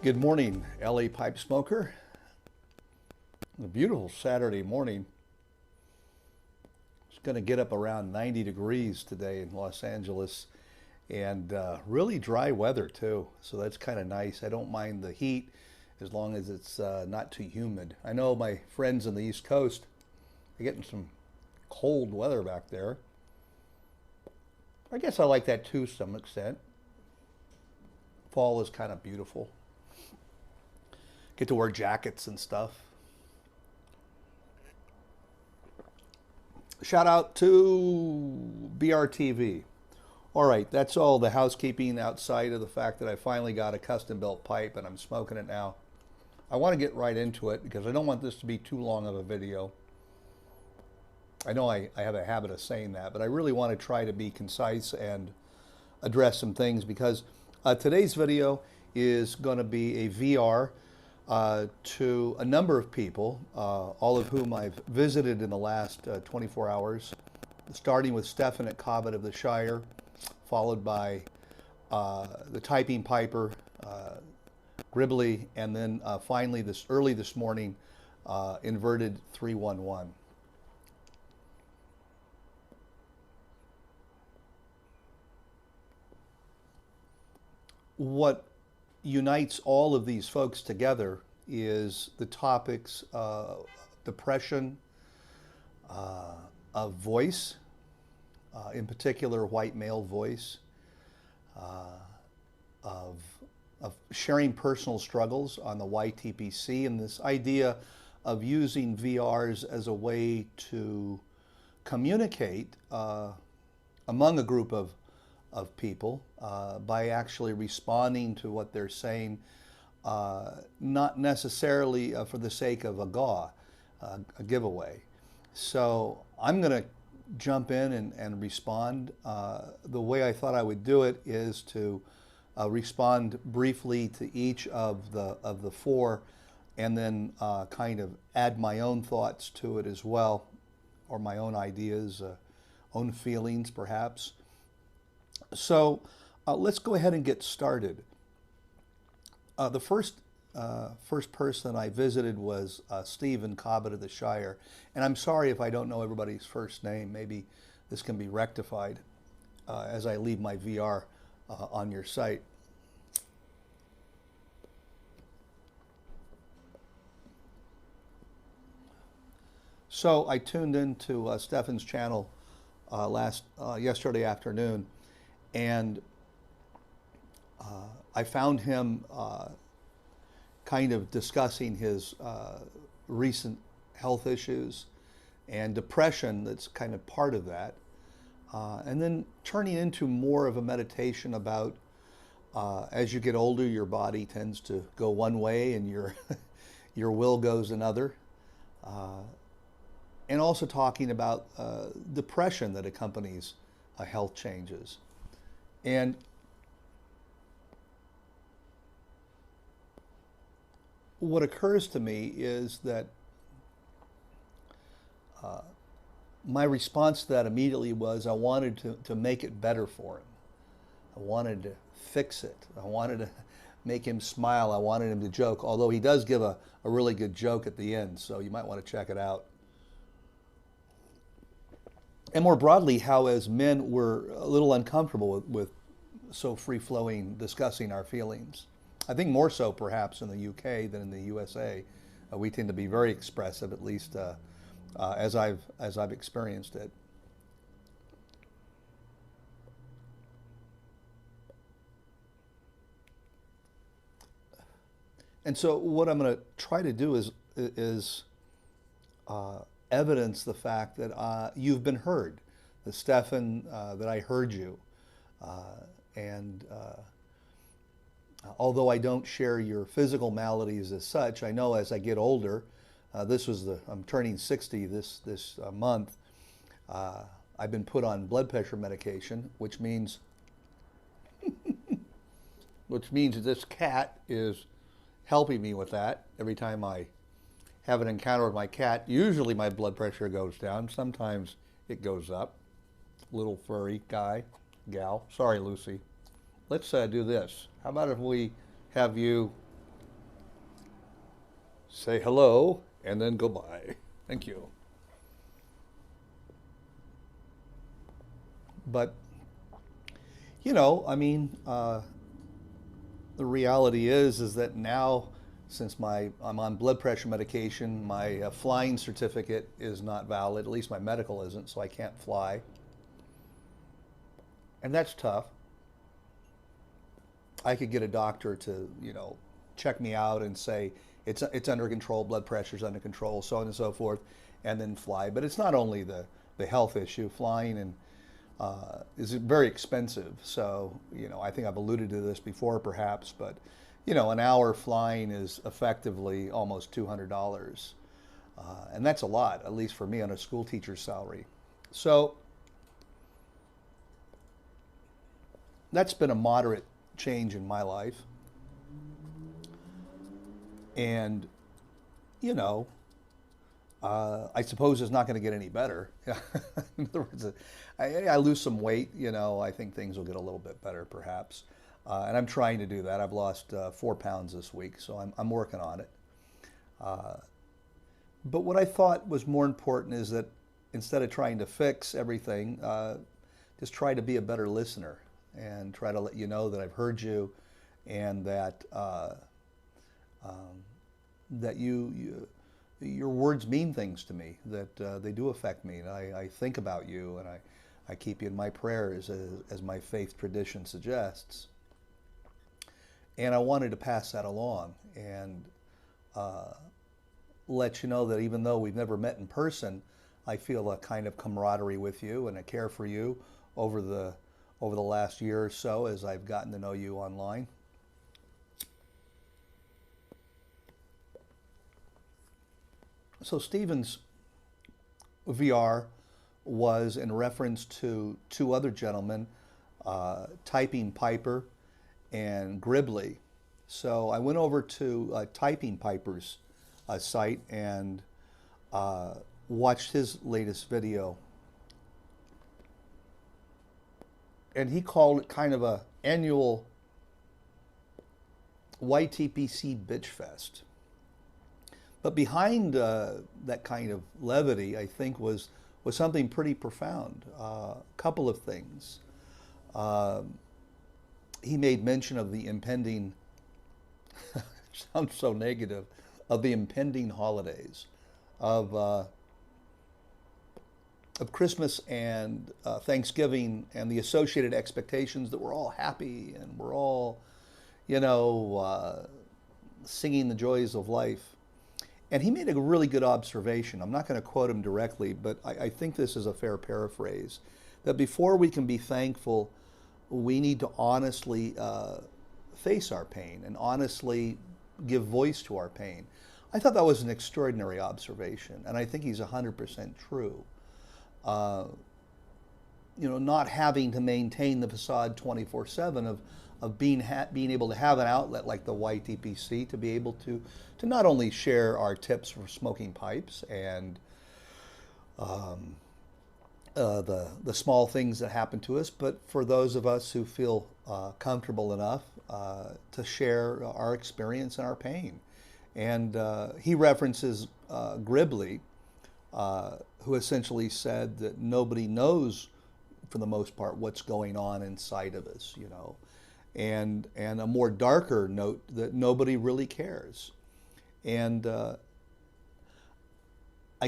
Good morning, LA Pipe Smoker. A beautiful Saturday morning. It's going to get up around 90 degrees today in Los Angeles and really dry weather too. So that's kind of nice. I don't mind the heat as long as it's not too humid. I know my friends on the East Coast are getting some cold weather back there. I guess I like that too to some extent. Fall is kind of beautiful. Get to wear jackets and stuff. Shout out to BRTV. All right, that's all the housekeeping outside of the fact that I finally got a custom built pipe and I'm smoking it now. I want to get right into it because I don't want this to be too long of a video. I know I have a habit of saying that, but I really want to try to be concise and address some things because today's video is going to be a VR to a number of people, all of whom I've visited in the last 24 hours, starting with Stefan at Cobbit of the Shire, followed by the typing piper, Gribley, and then finally early this morning, inverted 311. What unites all of these folks together is the topics of depression, of voice, in particular white male voice, of sharing personal struggles on the YTPC, and this idea of using VRs as a way to communicate among a group of people by actually responding to what they're saying, not necessarily for the sake of a giveaway. So I'm going to jump in and respond. The way I thought I would do it is to respond briefly to each of the four, and then kind of add my own thoughts to it as well, or my own ideas, own feelings perhaps. So let's go ahead and get started. The first person I visited was Stephen Cobbit of the Shire. And I'm sorry if I don't know everybody's first name. Maybe this can be rectified as I leave my VR on your site. So I tuned into Stefan's channel yesterday afternoon, and I found him kind of discussing his recent health issues and depression that's kind of part of that, and then turning into more of a meditation about as you get older, your body tends to go one way and your will goes another, and also talking about depression that accompanies health changes. And what occurs to me is that my response to that immediately was I wanted to make it better for him. I wanted to fix it. I wanted to make him smile. I wanted him to joke, although he does give a really good joke at the end, so you might want to check it out. And more broadly, how as men we're a little uncomfortable with so free-flowing discussing our feelings. I think more so perhaps in the UK than in the USA. We tend to be very expressive, at least as I've experienced it. And so what I'm going to try to do is evidence the fact that you've been heard. The Stefan, that I heard you. And although I don't share your physical maladies as such, I know as I get older, I'm turning 60 this month, I've been put on blood pressure medication, which means this cat is helping me with that. Every time I have an encounter with my cat, usually my blood pressure goes down. Sometimes it goes up. Little furry guy, gal. Sorry, Lucy. Let's do this. How about if we have you say hello, and then goodbye. Thank you. But, I mean, the reality is that now, since I'm on blood pressure medication, my flying certificate is not valid. At least my medical isn't, so I can't fly, and that's tough. I could get a doctor to, check me out and say it's under control, blood pressure's under control, so on and so forth, and then fly. But it's not only the health issue. Flying and is very expensive. So, I think I've alluded to this before perhaps, but, an hour flying is effectively almost $200. And that's a lot, at least for me on a school teacher's salary. So that's been a moderate change in my life. And, you know, I suppose it's not going to get any better. In other words, I lose some weight, I think things will get a little bit better perhaps. And I'm trying to do that. I've lost 4 pounds this week, so I'm working on it. But what I thought was more important is that instead of trying to fix everything, just try to be a better listener and try to let you know that I've heard you and that that your words mean things to me, that they do affect me, and I think about you, and I keep you in my prayers as my faith tradition suggests. And I wanted to pass that along and let you know that even though we've never met in person, I feel a kind of camaraderie with you and a care for you over the last year or so as I've gotten to know you online. So Stephen's VR was in reference to two other gentlemen, Typing Piper and Gribley. So I went over to Typing Piper's site and watched his latest video. And he called it kind of a annual YTPC bitch fest. But behind that kind of levity, I think, was something pretty profound. A couple of things. He made mention of the impending, sounds so negative, of the impending holidays, of Christmas and Thanksgiving and the associated expectations that we're all happy and we're all, singing the joys of life. And he made a really good observation. I'm not going to quote him directly, but I think this is a fair paraphrase, that before we can be thankful, we need to honestly face our pain and honestly give voice to our pain. I thought that was an extraordinary observation, and I think he's 100% true. Not having to maintain the facade 24/7 of being able to have an outlet like the YTPC to be able to not only share our tips for smoking pipes and the small things that happen to us, but for those of us who feel comfortable enough to share our experience and our pain. And he references Gribley, who essentially said that nobody knows, for the most part, what's going on inside of us, and a more darker note that nobody really cares. And I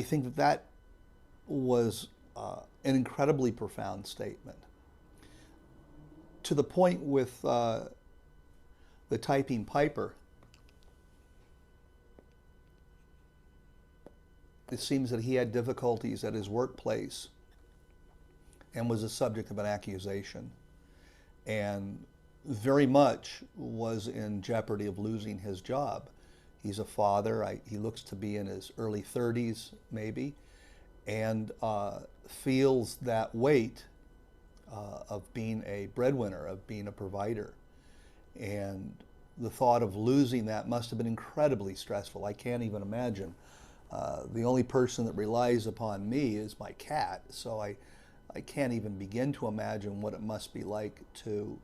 think that was an incredibly profound statement. To the point with the Typing Piper, it seems that he had difficulties at his workplace and was the subject of an accusation, and very much was in jeopardy of losing his job. He's a father. He looks to be in his early 30s, maybe, and feels that weight of being a breadwinner, of being a provider. And the thought of losing that must have been incredibly stressful. I can't even imagine. The only person that relies upon me is my cat, so I can't even begin to imagine what it must be like to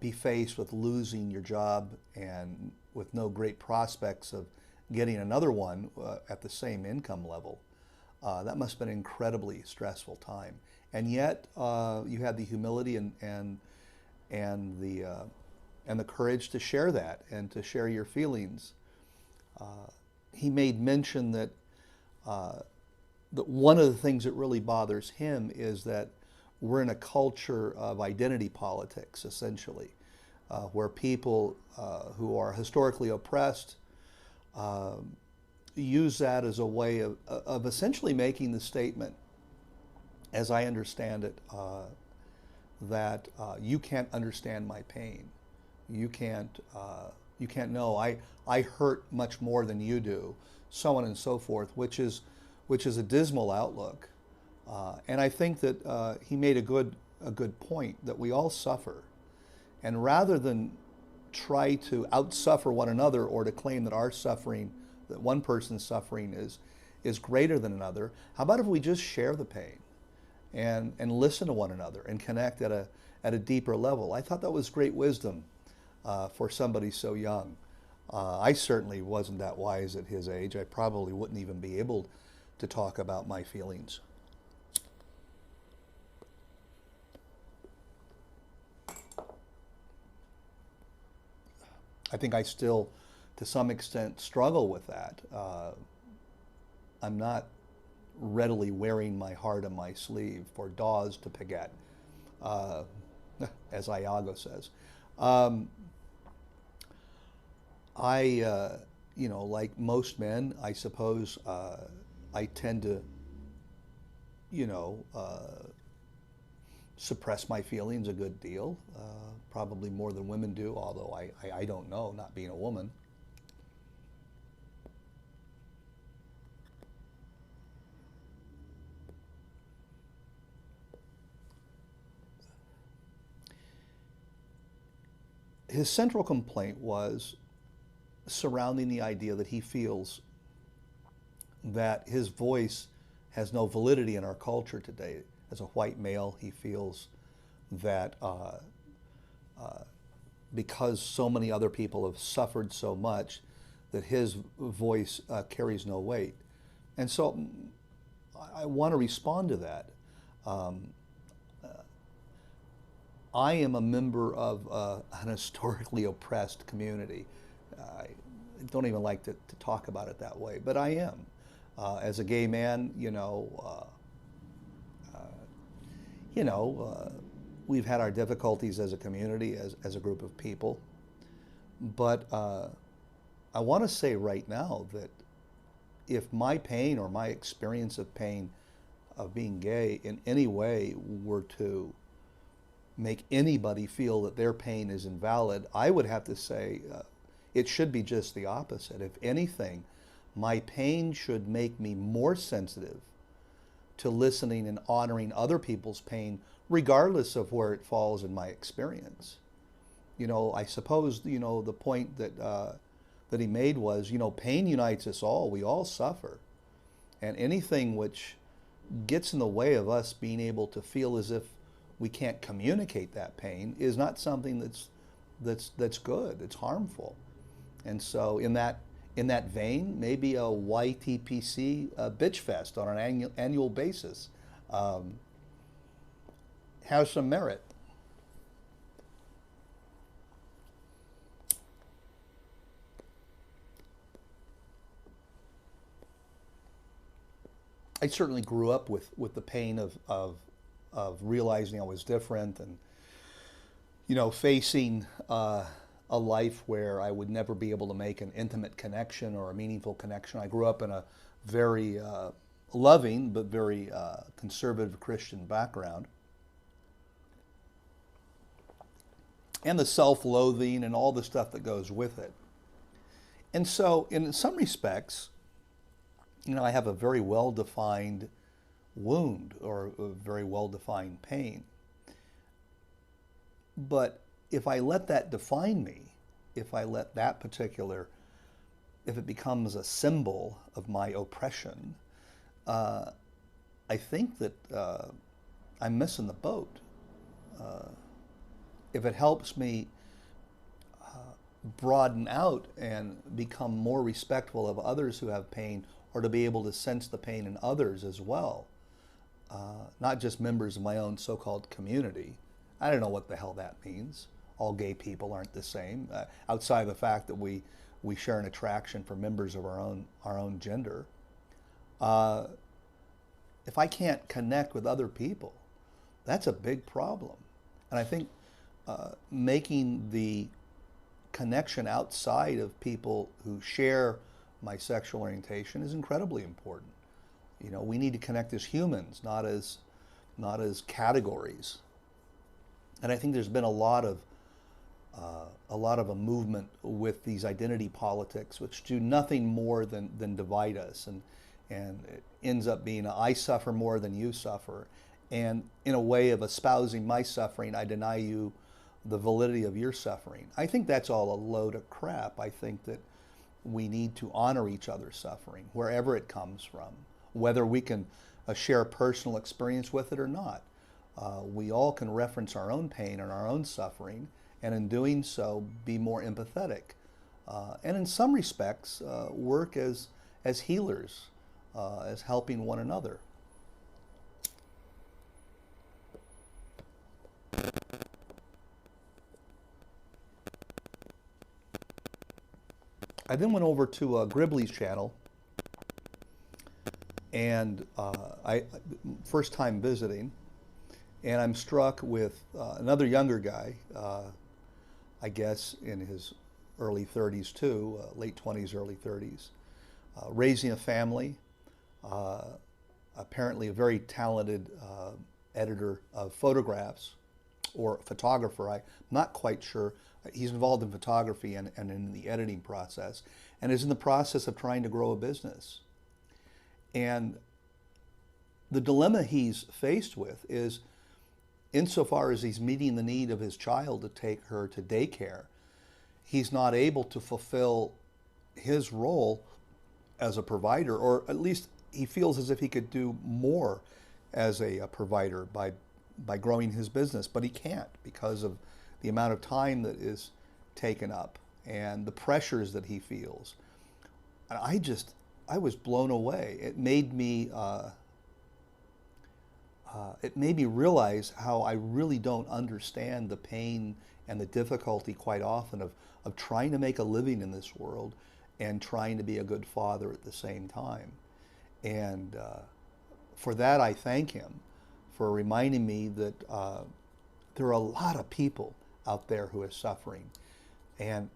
be faced with losing your job and with no great prospects of getting another one at the same income level. That must have been an incredibly stressful time. And yet you had the humility and the courage to share that and to share your feelings. He made mention that one of the things that really bothers him is that we're in a culture of identity politics, essentially, where people who are historically oppressed use that as a way of essentially making the statement, as I understand it, that you can't understand my pain. You can't know. I hurt much more than you do, so on and so forth, which is a dismal outlook. And I think that he made a good point that we all suffer, and rather than try to outsuffer one another or to claim that our suffering, that one person's suffering is greater than another, how about if we just share the pain and listen to one another and connect at a deeper level? I thought that was great wisdom for somebody so young. I certainly wasn't that wise at his age. I probably wouldn't even be able to talk about my feelings. I think I still, to some extent, struggle with that. I'm not readily wearing my heart on my sleeve for daws to pick at, as Iago says. Like most men, I suppose, I tend to, suppress my feelings a good deal, probably more than women do, although I don't know, not being a woman. His central complaint was surrounding the idea that he feels that his voice has no validity in our culture today. As a white male, he feels that because so many other people have suffered so much, that his voice carries no weight. And so I want to respond to that. I am a member of an historically oppressed community. I don't even like to talk about it that way, but I am. As a gay man, we've had our difficulties as a community, as a group of people. But I want to say right now that if my pain or my experience of pain of being gay in any way were to make anybody feel that their pain is invalid, I would have to say it should be just the opposite. If anything, my pain should make me more sensitive to listening and honoring other people's pain, regardless of where it falls in my experience. I suppose, the point that he made was, pain unites us all. We all suffer. And anything which gets in the way of us being able to feel as if we can't communicate that pain is not something that's good. It's harmful. And so in that vein, maybe a YTPC bitch fest on an annual basis has some merit. I certainly grew up with the pain of realizing I was different and, facing a life where I would never be able to make an intimate connection or a meaningful connection. I grew up in a very loving but very conservative Christian background. And the self-loathing and all the stuff that goes with it. And so in some respects, I have a very well-defined wound or a very well-defined pain. But if I let that define me, if I let that if it becomes a symbol of my oppression, I think that I'm missing the boat. If it helps me broaden out and become more respectful of others who have pain, or to be able to sense the pain in others as well, not just members of my own so-called community. I don't know what the hell that means. All gay people aren't the same, outside of the fact that we share an attraction for members of our own gender. If I can't connect with other people, that's a big problem. And I think making the connection outside of people who share my sexual orientation is incredibly important. You know, we need to connect as humans, not as categories. And I think there's been a lot of a movement with these identity politics, which do nothing more than divide us, and it ends up being I suffer more than you suffer, and in a way of espousing my suffering, I deny you the validity of your suffering. I think that's all a load of crap. I think that we need to honor each other's suffering, wherever it comes from, whether we can share personal experience with it or not. We all can reference our own pain and our own suffering, and in doing so, be more empathetic. And in some respects, work as healers, as helping one another. I then went over to Gribley's channel, and first time visiting, and I'm struck with another younger guy, I guess in his early 30s too, late 20s, early 30s, raising a family, apparently a very talented editor of photographs, or photographer. I'm not quite sure. He's involved in photography and in the editing process, and is in the process of trying to grow a business. And the dilemma he's faced with is, insofar as he's meeting the need of his child to take her to daycare, he's not able to fulfill his role as a provider, or at least he feels as if he could do more as a provider by growing his business, but he can't because of the amount of time that is taken up and the pressures that he feels. And I was blown away. It made me realize how I really don't understand the pain and the difficulty quite often of trying to make a living in this world and trying to be a good father at the same time. And for that, I thank him for reminding me that there are a lot of people out there who are suffering, and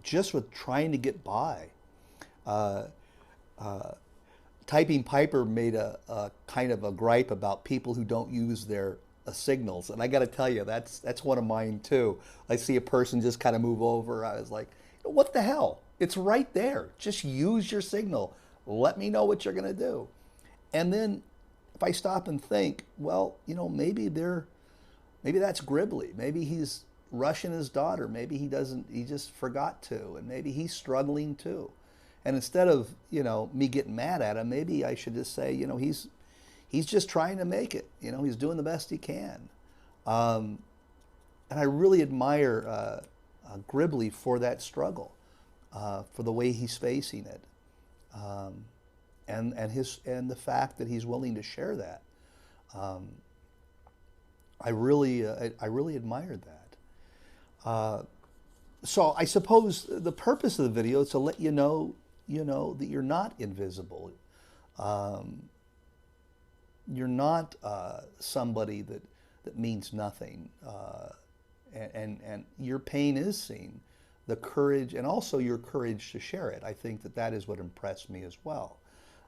just with trying to get by. Typing Piper made a kind of a gripe about people who don't use their signals, and I got to tell you, that's one of mine too. I see a person just kind of move over. I was like, what the hell? It's right there. Just use your signal. Let me know what you're going to do. And then if I stop and think, well, maybe that's Gribley. Maybe he's rushing his daughter. Maybe he just forgot to, and maybe he's struggling too. And instead of, me getting mad at him, maybe I should just say, he's just trying to make it. He's doing the best he can. And I really admire Gribley for that struggle, for the way he's facing it, and the fact that he's willing to share that. I really admired that. So I suppose the purpose of the video is to let you know that you're not invisible. You're not somebody that means nothing, and your pain is seen. The courage, and also your courage to share it. I think that is what impressed me as well.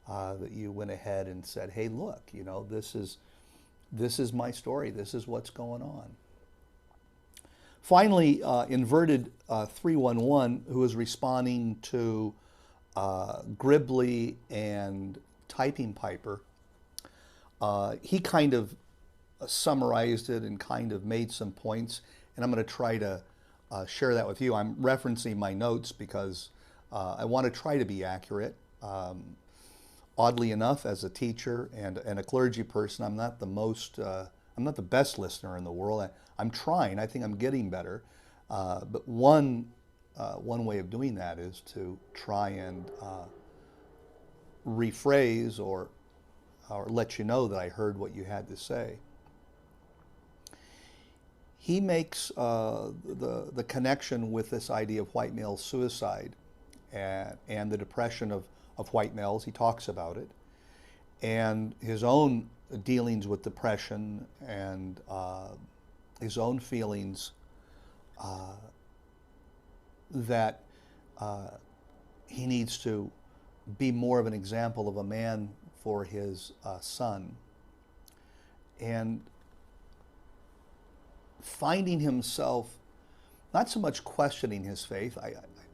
That you went ahead and said, "Hey, look, this is my story. This is what's going on." Finally, Inverted 311, who is responding to Gribley and Typing Piper, he kind of summarized it and kind of made some points, and I'm going to try to share that with you. I'm referencing my notes because I want to try to be accurate. Oddly enough, as a teacher and a clergy person, I'm not the best listener in the world. I'm trying. I think I'm getting better. But one way of doing that is to try and rephrase or let you know that I heard what you had to say. He makes the connection with this idea of white male suicide and the depression of white males. He talks about it, and his own dealings with depression and his own feelings that he needs to be more of an example of a man for his son. And finding himself not so much questioning his faith.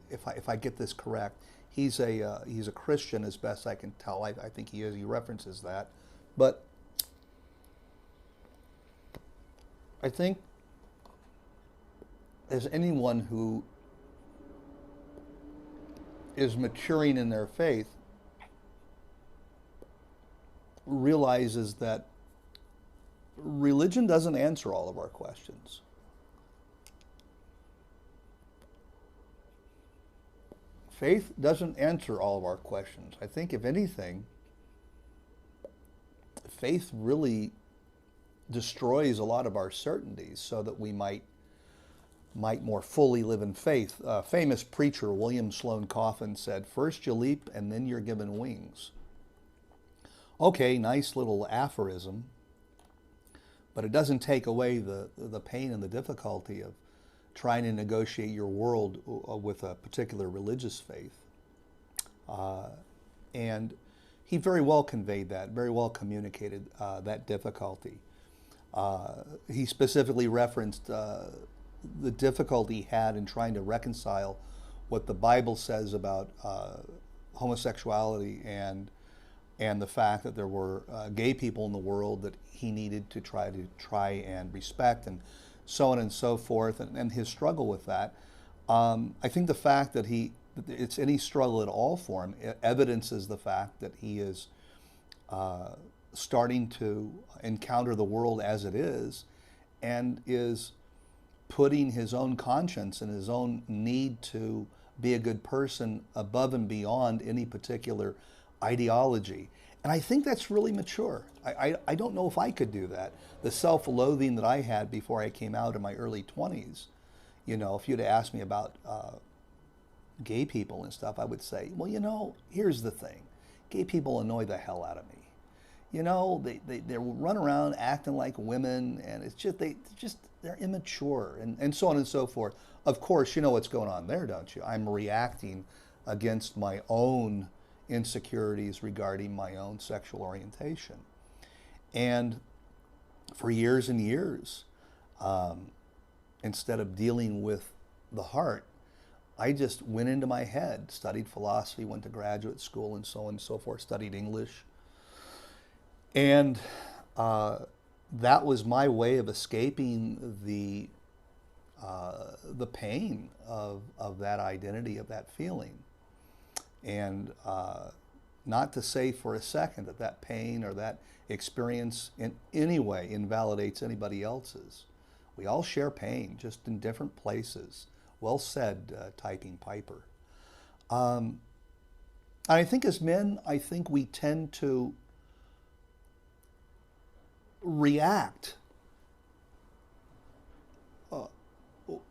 If I get this correct, he's a Christian as best I can tell. I think he is. He references that, but I think as anyone who is maturing in their faith realizes that religion doesn't answer all of our questions. Faith doesn't answer all of our questions. I think, if anything, faith really destroys a lot of our certainties so that we might more fully live in faith. Famous preacher William Sloane Coffin said, "First you leap and then you're given wings." Okay, nice little aphorism, but it doesn't take away the pain and the difficulty of trying to negotiate your world with a particular religious faith. And he very well conveyed that, very well communicated that difficulty. He specifically referenced the difficulty he had in trying to reconcile what the Bible says about homosexuality and the fact that there were gay people in the world that he needed to try and respect, and so on and so forth, and his struggle with that. I think the fact that it's any struggle at all for him evidences the fact that he is starting to encounter the world as it is, and is putting his own conscience and his own need to be a good person above and beyond any particular ideology. And I think that's really mature. I don't know if I could do that. The self-loathing that I had before I came out in my early 20s, if you'd asked me about gay people and stuff, I would say, well, here's the thing. Gay people annoy the hell out of me. They run around acting like women, and it's just they're immature, and so on and so forth. Of course, you know what's going on there, don't you? I'm reacting against my own insecurities regarding my own sexual orientation. And for years and years, instead of dealing with the heart, I just went into my head, studied philosophy, went to graduate school, and so on and so forth, studied English. And that was my way of escaping the pain of that identity, of that feeling. And not to say for a second that pain or that experience in any way invalidates anybody else's. We all share pain, just in different places. Well said, Typing Piper. I think as men, we tend to react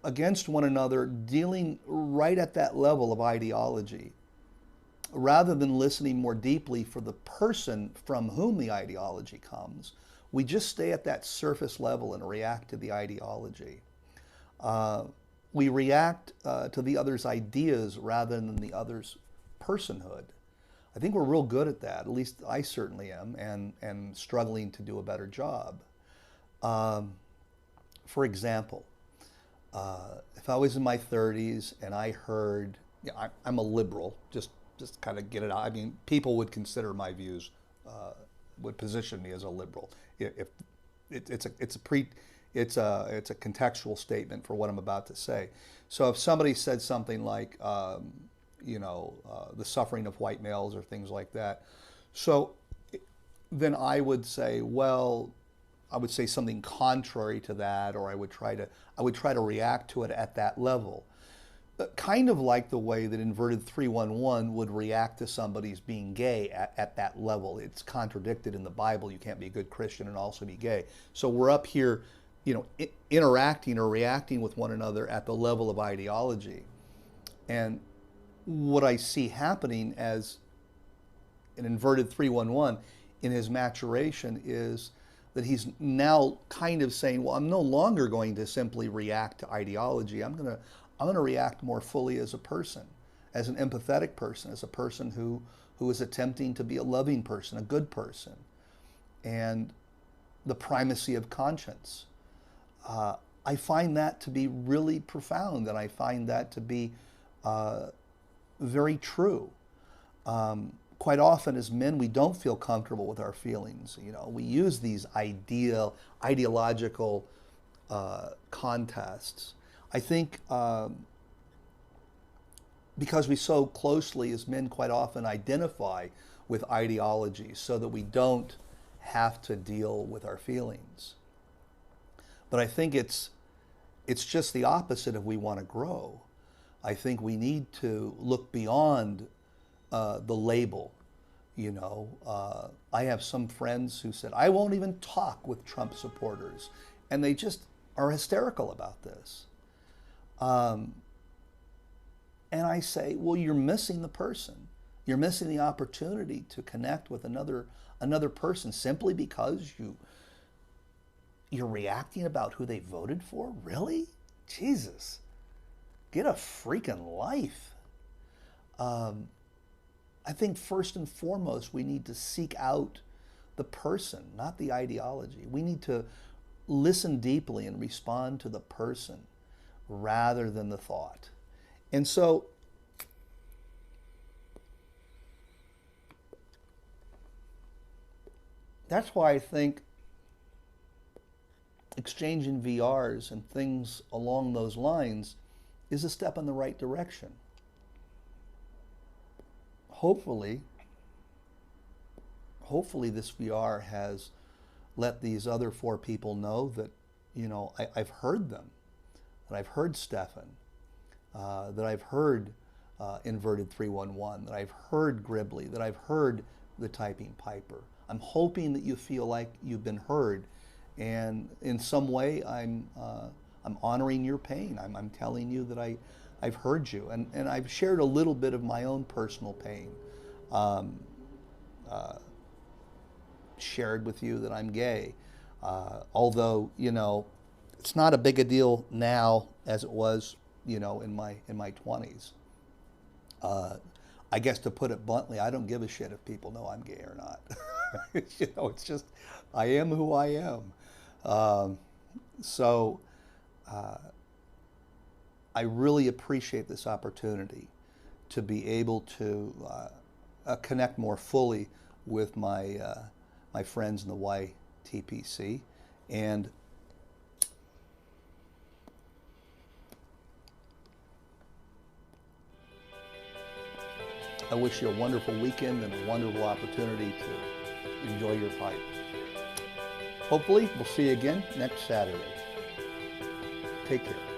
against one another, dealing right at that level of ideology, rather than listening more deeply for the person from whom the ideology comes. We just stay at that surface level and react to the ideology. We react to the other's ideas rather than the other's personhood. I think we're real good at that. At least I certainly am, and struggling to do a better job. For example, if I was in my 30s and I heard, I'm a liberal, just kind of get it out. I mean, people would consider my views, would position me as a liberal. If it's a contextual statement for what I'm about to say. So if somebody said something like, the suffering of white males or things like that, so then I would say, well, I would say something contrary to that, or I would try to react to it at that level. Kind of like the way that inverted 311 would react to somebody's being gay at that level. It's contradicted in the Bible. You can't be a good Christian and also be gay. So we're up here, interacting or reacting with one another at the level of ideology. And what I see happening as an inverted 311 in his maturation is that he's now kind of saying, well, I'm no longer going to simply react to ideology. I'm going to react more fully as a person, as an empathetic person, as a person who is attempting to be a loving person, a good person, and the primacy of conscience. I find that to be really profound, and I find that to be very true. Quite often as men, we don't feel comfortable with our feelings. We use these ideological contests. I think because we so closely as men quite often identify with ideologies so that we don't have to deal with our feelings. But I think it's just the opposite if we want to grow. I think we need to look beyond the label. I have some friends who said, I won't even talk with Trump supporters. And they just are hysterical about this. And I say, well, you're missing the person. You're missing the opportunity to connect with another person simply because you're reacting about who they voted for? Really? Jesus. Get a freaking life. I think first and foremost, we need to seek out the person, not the ideology. We need to listen deeply and respond to the person rather than the thought. And so, that's why I think exchanging VRs and things along those lines is a step in the right direction. Hopefully this VR has let these other 4 people know that, I've heard them, that I've heard Stefan, that I've heard Inverted 311, that I've heard Gribley, that I've heard the Typing Piper. I'm hoping that you feel like you've been heard, and in some way I'm honoring your pain. I'm telling you that I've heard you, and I've shared a little bit of my own personal pain. Shared with you that I'm gay, although it's not a big a deal now as it was in my 20s. I guess to put it bluntly, I don't give a shit if people know I'm gay or not. It's just I am who I am. So I really appreciate this opportunity to be able to connect more fully with my my friends in the YTPC, and I wish you a wonderful weekend and a wonderful opportunity to enjoy your pipe. Hopefully, we'll see you again next Saturday. Take care.